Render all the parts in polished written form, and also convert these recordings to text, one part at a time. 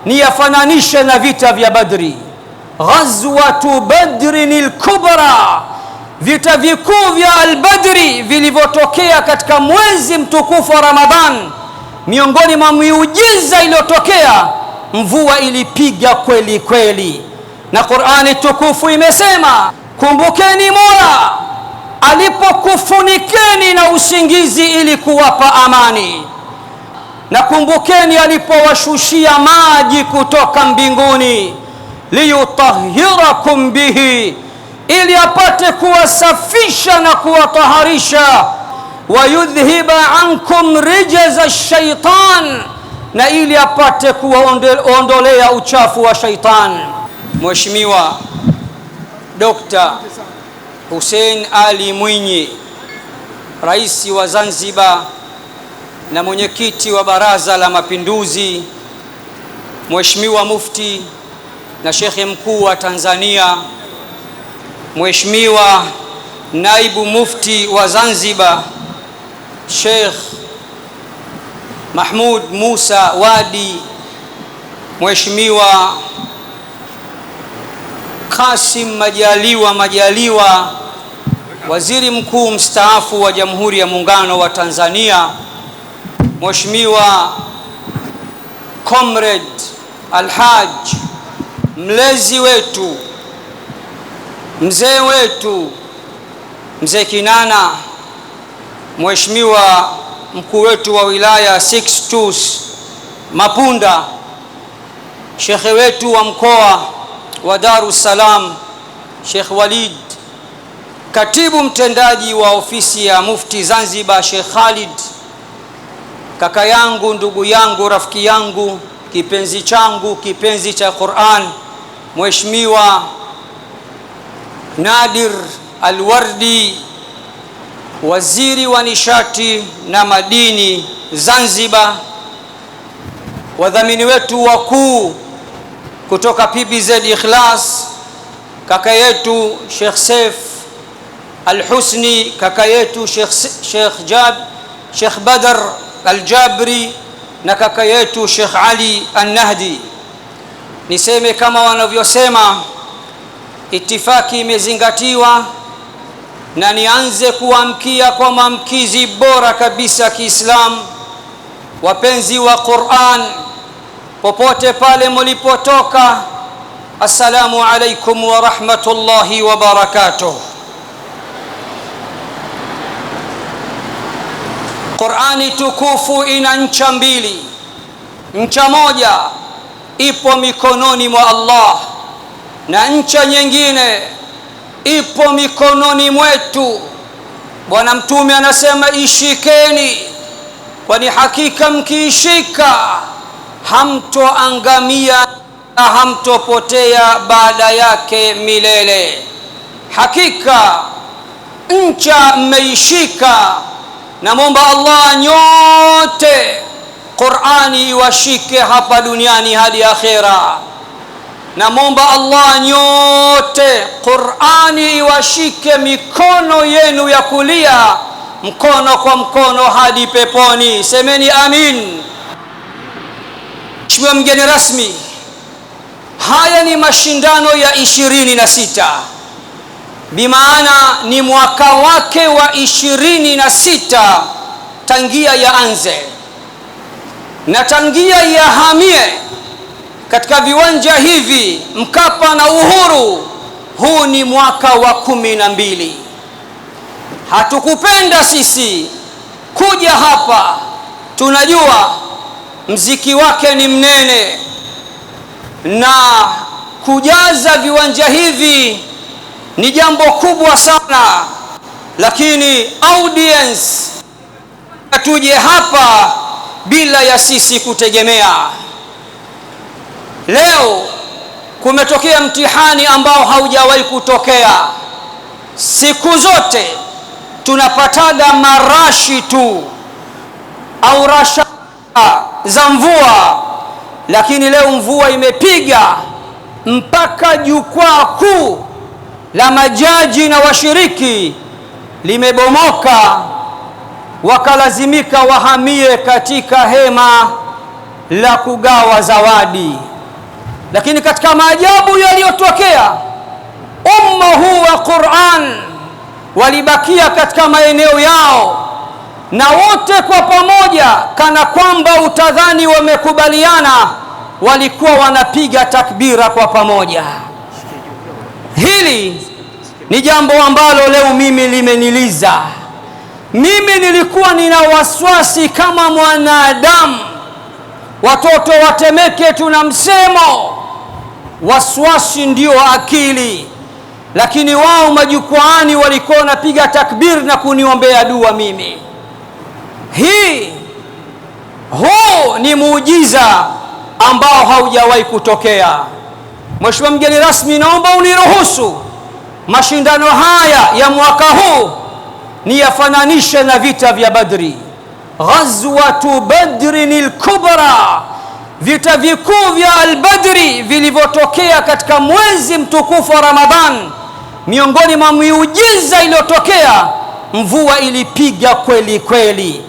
ni yafananishe na vita vya Badri. Ghazwatu Badrin al-Kubra, vita vikuu vya al-Badri vilivyotokea katika mwezi mtukufu wa Ramadhan. Miongoni mwa miujiza iliyotokea, mvua ilipiga kweli kweli, na Qur'ani tukufu imesema, kumbukeni Mola alipokufunikeni na usingizi ili kuwapa amani, na kumbukeni alipowashushia maji kutoka mbinguni, liyutahhirakum bihi, ili apate kuwasafisha na kuwataharisha, wayudhhiba ankum rijza ash-shaytan, na ili apate kuwaondolea uchafu wa shaitan. Mheshimiwa Dr. Hussein Ali Mwinyi, Rais wa Zanzibar na mwenyekiti wa Baraza la Mapinduzi, Mheshimiwa Mufti na Shekhe Mkuu wa Tanzania, Mheshimiwa Naibu Mufti wa Zanzibar Sheikh Mahmud Musa Wadi, Mheshimiwa Kasim Majaliwa, Waziri Mkuu mstaafu wa Jamhuri ya Muungano wa Tanzania, Mheshimiwa Comrade Alhaj, mlezi wetu, mzee wetu, Mzee Kinana, Mheshimiwa mkuu wetu wa wilaya Sixtus Mapunda, shekhe wetu wa mkoa wa Dar es Salaam Sheikh Walid, katibu mtendaji wa ofisi ya Mufti Zanzibar Sheikh Khalid, kaka yangu, ndugu yangu, rafiki yangu, kipenzi changu, kipenzi cha Qur'an, Mheshimiwa Nadir Alwardi, waziri wa nishati na madini Zanzibar, wadhamini wetu wakuu kutoka PBZ Ikhlas, kaka yetu Sheikh Saif Al-Husni, kaka yetu Sheikh Badr Al-Jabri, na kaka yetu Sheikh Ali An-Nahdi. Niseme kama wanavyosema, itifaki imezingatiwa, na nianze kuamkia kwa maamkizi bora kabisa Kiislamu. Wapenzi wa Qur'an, popote pale mlipotoka, assalamu alaikum wa rahmatullahi wa barakatuh. Qur'ani tukufu ina ncha mbili. Ncha moja ipo mikononi mwa Allah, na ncha nyingine ipo mikononi mwetu. Bwana Mtume anasema, ishikeni, kwani hakika mkiishika hamtoangamia na hamtopotea baada yake milele. Hakika ncha mmeishika, na muomba Allah nyote Qur'ani iwashike hapa duniani hadi akhera. Na muomba Allah nyote Qur'ani iwashike mikono yenu ya kulia, mkono kwa mkono hadi peponi. Semeni amin. Mheshimiwa mgeni rasmi, haya ni mashindano ya 26, bimaana ni mwaka wake wa 26 tangia yaanze, na tangia yahamie katika viwanja hivi Mkapa na Uhuru, huu ni mwaka wa 12. Hatukupenda sisi kuja hapa, tunajua mziki wake ni mnene, na kujaza viwanja hivi ni jambo kubwa sana, lakini audience tuje hapa bila ya sisi kutegemea. Leo kumetokea mtihani ambao haujawahi kutokea. Siku zote tunapataga marashi tu au rasha za mvua, lakini leo mvua imepiga mpaka jukwaa kuu la majaji na washiriki limebomoka, wakalazimika wahamie katika hema la kugawa zawadi. Lakini katika maajabu yaliyotokea, umma huu wa Qur'an walibakia katika maeneo yao, na wote kwa pamoja, kana kwamba utadhani wamekubaliana, walikuwa wanapiga takbira kwa pamoja. Hili ni jambo ambalo leo mimi limeniliza. Mimi nilikuwa nina waswasi kama mwanadamu. Watoto wa Temeke tuna msemo, waswasi ndio akili, lakini wao majukwaani walikuwa wanapiga takbir na kuniombea dua mimi. Huu ni muujiza ambao haujawahi kutokea. Mheshimiwa mgeni rasmi, naomba uniruhusu mashindano haya ya mwaka huu niyafananishe na vita vya Badri, Ghazwatu Badrin al-Kubra, vita vikuu vya al-Badri vilivyotokea katika mwezi mtukufu wa Ramadhan. Miongoni mwa miujiza iliyotokea, mvua ilipiga kweli kweli,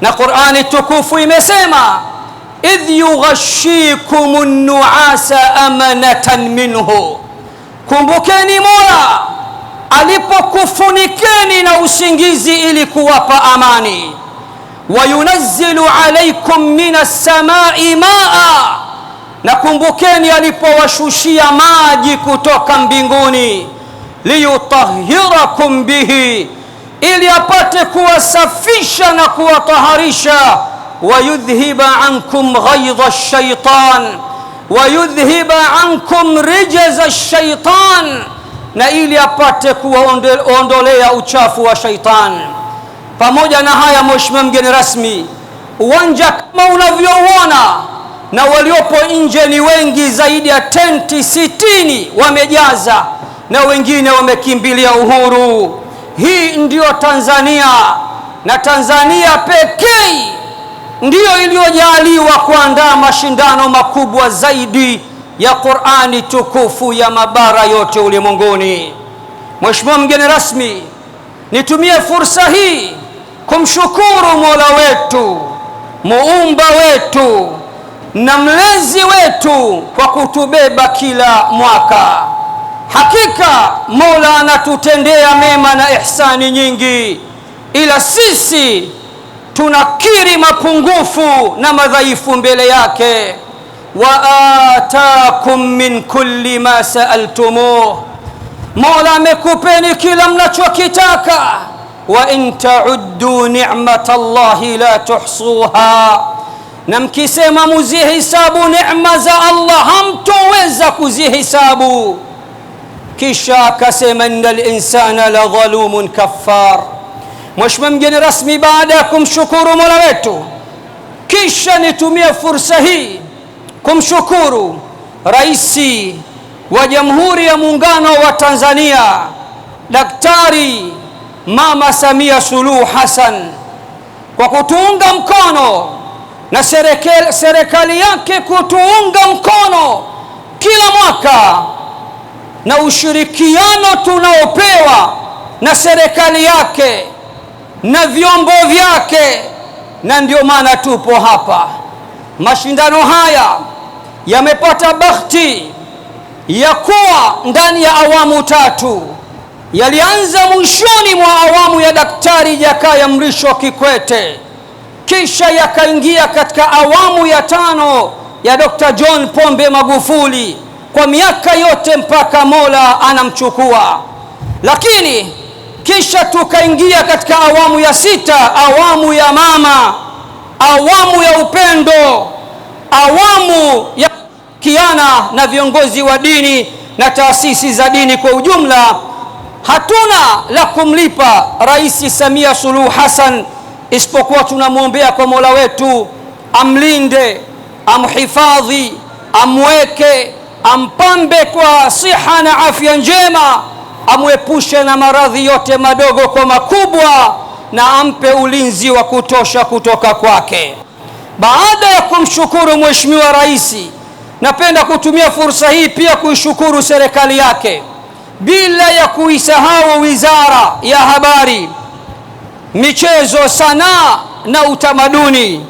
na Qur'ani tukufu imesema idh yughashikumun nuasa amanatan minhu, kumbukeni Mola alipokufunikeni na usingizi ili kuwapa amani. Wayunazzilu alaykum minas samai maa, na kumbukeni alipowashushia maji kutoka mbinguni. Liyutahhirakum bihi, ili apate kuwasafisha na kuwataharisha. Wayudhhiba ankum ghaidha ash-shaytan, wayudhhiba ankum rijza ash-shaytan, na ili apate kuwaondolea uchafu wa shaitan. Pamoja na haya, mheshimiwa mgeni rasmi, uwanja kama unavyouona na waliopo nje ni wengi, zaidi ya tenti 60 wamejaza, na wengine wamekimbilia Uhuru. Hii ndiyo Tanzania, na Tanzania pekee ndiyo iliyojaliwa kuandaa mashindano makubwa zaidi ya Qur'ani tukufu ya mabara yote ulimwenguni. Mheshimiwa mgeni rasmi, nitumie fursa hii kumshukuru Mola wetu, muumba wetu na mlezi wetu kwa kutubeba kila mwaka. Hakika Mola anatutendea mema na ihsani nyingi, ila sisi tunakiri mapungufu na madhaifu mbele yake. Wa atakum min kulli ma sa'altumuh, Mola amekupeni kila mnachokitaka. Wa in ta'uddu ni'matallahi la tuhsuha, na mkisema muzihisabu neema za Allah hamtoweza kuzihisabu. Kisha akasema innal insana la dhalumun kaffar. Mheshimiwa mgeni rasmi, baada ya kumshukuru Mola wetu, kisha nitumie fursa hii kumshukuru Rais wa Jamhuri ya Muungano wa Tanzania, Daktari Mama Samia Suluhu Hassan, kwa kutuunga mkono na serikali yake kutuunga mkono kila mwaka, na ushirikiano tunaopewa na serikali yake na vyombo vyake, na ndio maana tupo hapa. Mashindano haya yamepata bahati ya kuwa ndani ya awamu tatu. Yalianza mwishoni mwa awamu ya Daktari Jakaya Mrisho Kikwete, kisha yakaingia katika awamu ya 5 ya Dr. John Pombe Magufuli kwa miaka yote mpaka Mola anamchukua. Lakini kisha tukaingia katika awamu ya 6, awamu ya mama, awamu ya upendo, awamu ya kiana na viongozi wa dini na taasisi za dini kwa ujumla. Hatuna la kumlipa Rais Samia Suluhu Hassan isipokuwa tunamwombea kwa Mola wetu amlinde, amhifadhi, amweke, ampambe kwa siha na afya njema, amwepushe na maradhi yote madogo kwa makubwa, na ampe ulinzi wa kutosha kutoka kwake. Baada ya kumshukuru Mheshimiwa Rais, napenda kutumia fursa hii pia kuishukuru serikali yake, bila ya kuisahau Wizara ya Habari, Michezo, Sanaa na Utamaduni.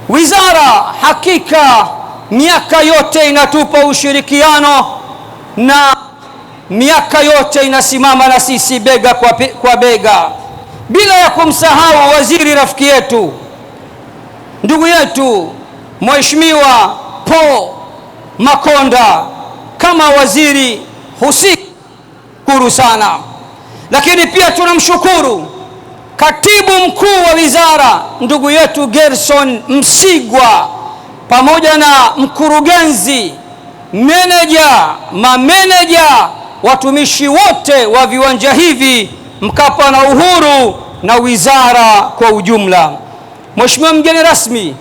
Wizara hakika miaka yote inatupa ushirikiano na miaka yote inasimama na sisi bega kwa bega, bila ya kumsahau waziri rafiki yetu, ndugu yetu Mheshimiwa Paul Makonda kama waziri husika, shukuru sana. Lakini pia tunamshukuru katibu mkuu wa wizara ndugu yetu Gerson Msigwa, pamoja na mkurugenzi, meneja, mameneja, watumishi wote wa viwanja hivi Mkapa na Uhuru na wizara kwa ujumla. Mheshimiwa mgeni rasmi,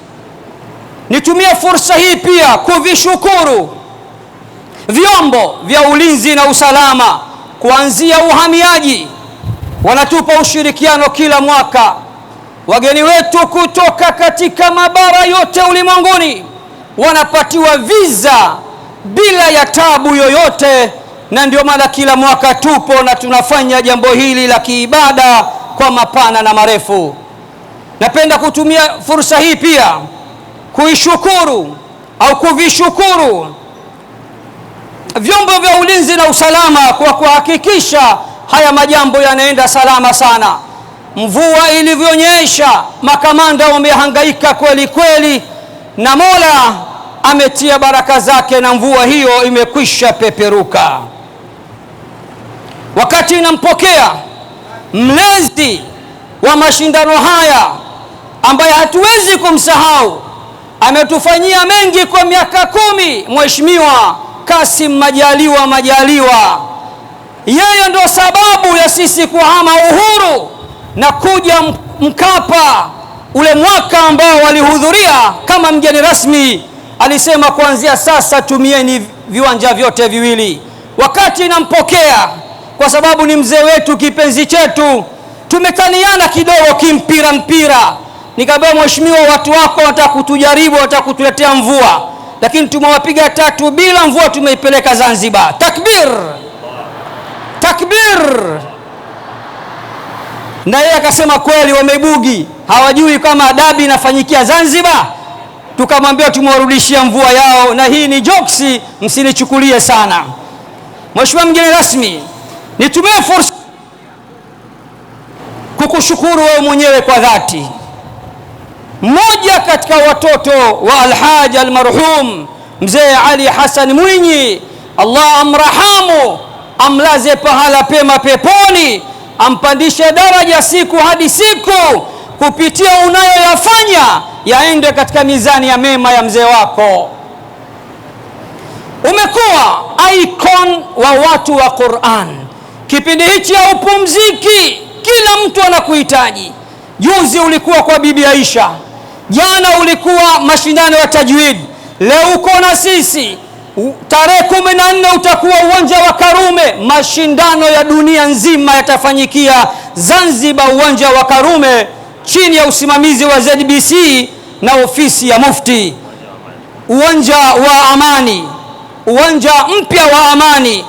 nitumie fursa hii pia kuvishukuru vyombo vya ulinzi na usalama, kuanzia uhamiaji, wanatupa ushirikiano kila mwaka. Wageni wetu kutoka katika mabara yote ulimwenguni wanapatiwa visa bila ya tabu yoyote, na ndio maana kila mwaka tupo na tunafanya jambo hili la kiibada kwa mapana na marefu. Napenda kutumia fursa hii pia kuishukuru au kuvishukuru vyombo vya ulinzi na usalama kwa kuhakikisha haya majambo yanaenda salama sana. Mvua ilivyonyesha, makamanda wamehangaika kweli kweli, na Mola ametia baraka zake na mvua hiyo imekwisha peperuka. Wakati nampokea mlezi wa mashindano haya ambaye hatuwezi kumsahau, ametufanyia mengi kwa miaka 10, Mheshimiwa Kasim Majaliwa, yeye ndo sababu ya sisi kuhama Uhuru na kuja Mkapa. Ule mwaka ambao walihudhuria kama mgeni rasmi, alisema kuanzia sasa tumieni viwanja vyote viwili. Wakati nampokea, kwa sababu ni mzee wetu, kipenzi chetu, tumetaniana kidogo mpira, nikamwambia mheshimiwa, watu wako watakutujaribu, watakutuletea mvua, lakini tumewapiga 3 bila mvua, tumeipeleka Zanzibar. Takbir! Na yeye akasema kweli wameibugi, hawajui kama adabi inafanyikia Zanzibar. Tukamwambia tumewarudishia mvua yao, na hii ni jokes, msinichukulie sana. Mheshimiwa mgeni rasmi, nitumie fursa kukushukuru wewe mwenyewe kwa dhati. Mmoja katika watoto wa Alhaji almarhum Mzee Ali Hassan Mwinyi, Allah amrahamu, amlaze pahala pema peponi, ampandishe daraja siku hadi siku, kupitia unayoyafanya yaende katika mizani ya mema ya mzee wako. Umekuwa icon wa watu wa Qur'an. Kipindi hichi ya upumziki, kila mtu anakuhitaji. Juzi ulikuwa kwa Bibi Aisha, jana ulikuwa mashindano ya tajwid, leo uko na sisi. Tarehe 14 utakuwa uwanja wa Karume. Mashindano ya dunia nzima yatafanyikia Zanzibar, uwanja wa Karume, chini ya usimamizi wa ZBC na ofisi ya Mufti. Uwanja wa Amani, uwanja mpya wa Amani.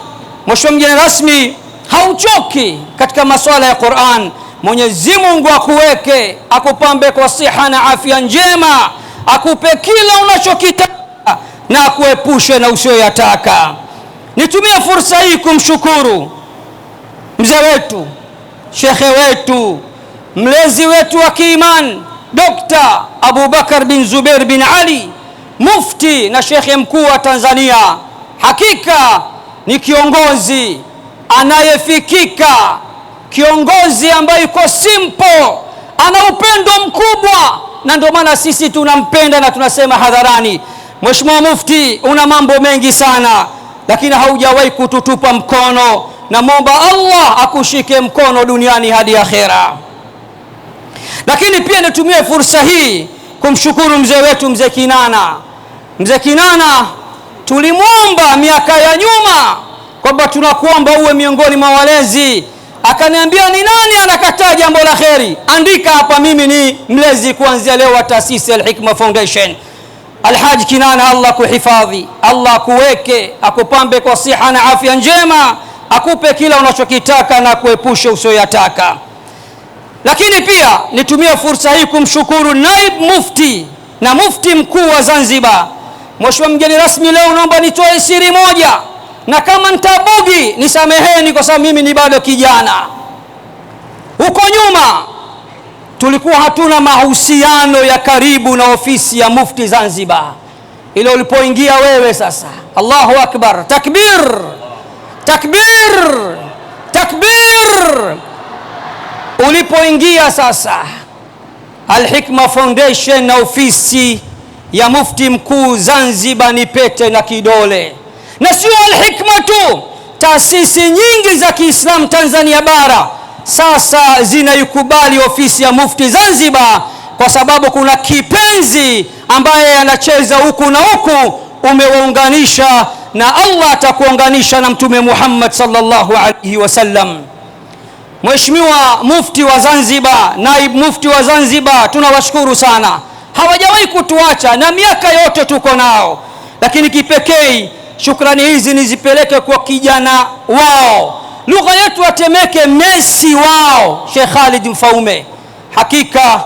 Mheshimiwa mgeni rasmi, hauchoki katika masuala ya Qur'an. Mwenyezi Mungu akuweke, akupambe kwa siha na afya njema, akupe kila unachokitaka na akuepushe na usiyoyataka. Nitumie fursa hii kumshukuru mzee wetu, shekhe wetu, mlezi wetu wa kiimani, Dr. Abubakar bin Zubair bin Ali, mufti na shekhe mkuu wa Tanzania. Hakika ni kiongozi anayefikika, kiongozi ambaye yuko simple, ana upendo mkubwa, na ndio maana sisi tunampenda na tunasema hadharani, Mheshimiwa Mufti, una mambo mengi sana, lakini haujawahi kututupa mkono, na muomba Allah akushike mkono duniani hadi akhera. Lakini pia nitumie fursa hii kumshukuru mzee wetu Mzee Kinana. Mzee Kinana tulimwomba miaka ya nyuma kwamba tunakuomba uwe miongoni mwa walezi, akaniambia ni nani anakataa jambo la kheri, andika hapa, mimi ni mlezi kuanzia leo wa taasisi Al-Hikma Foundation. Alhaji Kinana, Allah kuhifadhi, Allah kuweke, akupambe kwa siha na afya njema, akupe kila unachokitaka na kuepusha usioyataka. Lakini pia nitumie fursa hii kumshukuru Naib Mufti na Mufti mkuu wa Zanzibar, Mheshimiwa mgeni rasmi, leo naomba nitoe siri moja, na kama nitabugi nisameheni, kwa sababu mimi ni bado kijana. Huko nyuma tulikuwa hatuna mahusiano ya karibu na ofisi ya Mufti Zanzibar. Ile ulipoingia wewe sasa, Allahu akbar, takbir takbir takbir, ulipoingia sasa Al-Hikma Foundation na ofisi ya Mufti Mkuu Zanzibar ni pete na kidole. Na sio Al-Hikma tu, taasisi nyingi za Kiislamu Tanzania bara sasa zinaikubali ofisi ya Mufti Zanzibar, kwa sababu kuna kipenzi ambaye anacheza huku na huku, umewaunganisha na Allah atakuunganisha na Mtume Muhammad sallallahu alaihi wasallam. Mheshimiwa Mufti wa Zanzibar, Naib Mufti wa Zanzibar, tunawashukuru sana, hawajawahi kutuacha na miaka yote tuko nao, lakini kipekee shukrani hizi nizipeleke kwa kijana wao, lugha yetu watemeke, Messi wao, Sheikh Khalid Mfaume. Hakika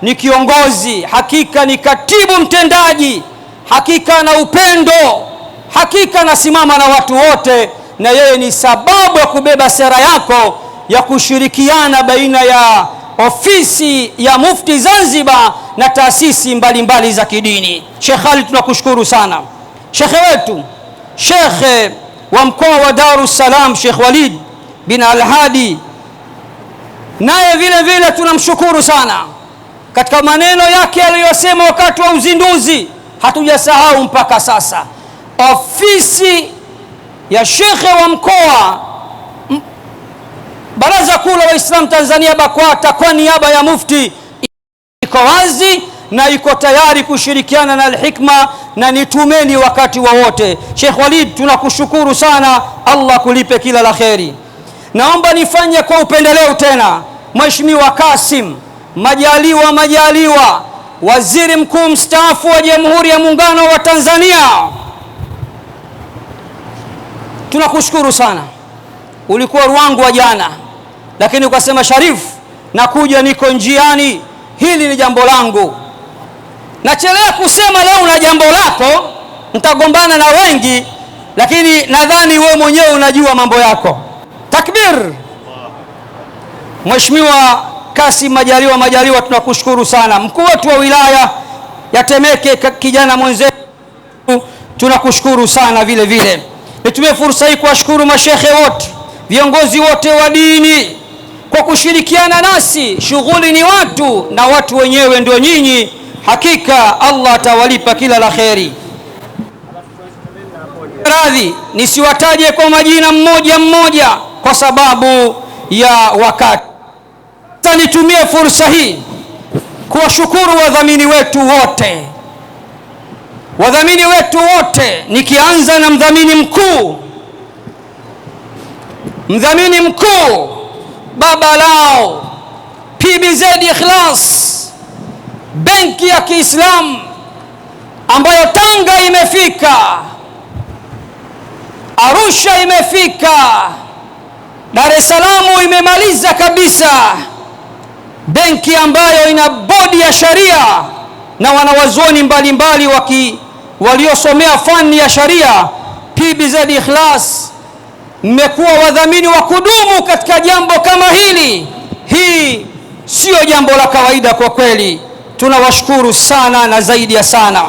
ni kiongozi, hakika ni katibu mtendaji, hakika na upendo, hakika nasimama na watu wote, na yeye ni sababu ya kubeba sera yako ya kushirikiana baina ya ofisi ya Mufti Zanzibar na taasisi mbalimbali za kidini. Sheikh Khalid, tunakushukuru sana. Shekhe wetu, Shekhe wa mkoa wa Dar es Salaam, Sheikh Walid bin Al-Hadi, naye vile vile tunamshukuru sana katika maneno yake aliyosema wakati wa uzinduzi, hatujasahau mpaka sasa. Ofisi ya Shekhe wa mkoa, Baraza Kuu la Waislamu Tanzania BAKWATA, kwa niaba ya Mufti iko wazi na iko tayari kushirikiana na Al-Hikma, na nitumeni wakati wowote. Sheikh Walid, tunakushukuru sana, Allah kulipe kila la kheri. Naomba nifanye kwa upendeleo tena, Mheshimiwa Kasim Majaliwa, Waziri Mkuu mstaafu wa Jamhuri ya Muungano wa Tanzania, tunakushukuru sana. Ulikuwa Ruangwa jana, lakini ukasema Sharif, nakuja, niko njiani, hili ni jambo langu. Nachelea kusema leo na jambo lako, nitagombana na wengi, lakini nadhani wewe mwenyewe unajua mambo yako. Takbir! Mheshimiwa Kasim Majaliwa, tunakushukuru sana. Mkuu wetu wa wilaya ya Temeke, kijana mwenzetu, tunakushukuru sana vile vile. Nitumie fursa hii kuwashukuru mashekhe wote, viongozi wote wa dini kwa kushirikiana nasi. Shughuli ni watu na watu wenyewe ndio nyinyi. Hakika Allah atawalipa kila la kheri. Radhi nisiwataje kwa majina mmoja mmoja kwa sababu ya wakati. Sasa nitumie fursa hii kuwashukuru wadhamini wetu wote, nikianza na mdhamini mkuu baba lao PBZ Ikhlas, benki ya Kiislamu ambayo Tanga imefika, Arusha imefika, Dar es Salaam imemaliza kabisa, benki ambayo ina bodi ya sharia na wanawazuoni mbalimbali waliosomea fani ya sharia. PBZ Ikhlas mmekuwa wadhamini wa kudumu katika jambo kama hili. Hii sio jambo la kawaida kwa kweli, tunawashukuru sana na zaidi ya sana.